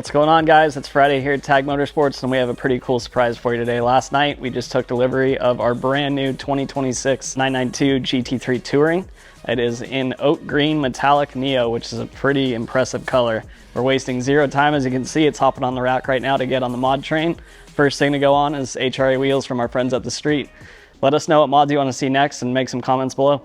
What's going on, guys? It's Friday here at Tag Motorsports, and we have a pretty cool surprise for you today. Last night we just took delivery of our brand new 2026 992 GT3 Touring. It is in oak green metallic neo, which is a pretty impressive color. We're wasting zero time. As you can see, it's hopping on the rack right now to get on the mod train. First thing to go on is HRE wheels from our friends up the street. Let us know what mods you want to see next and make some comments below.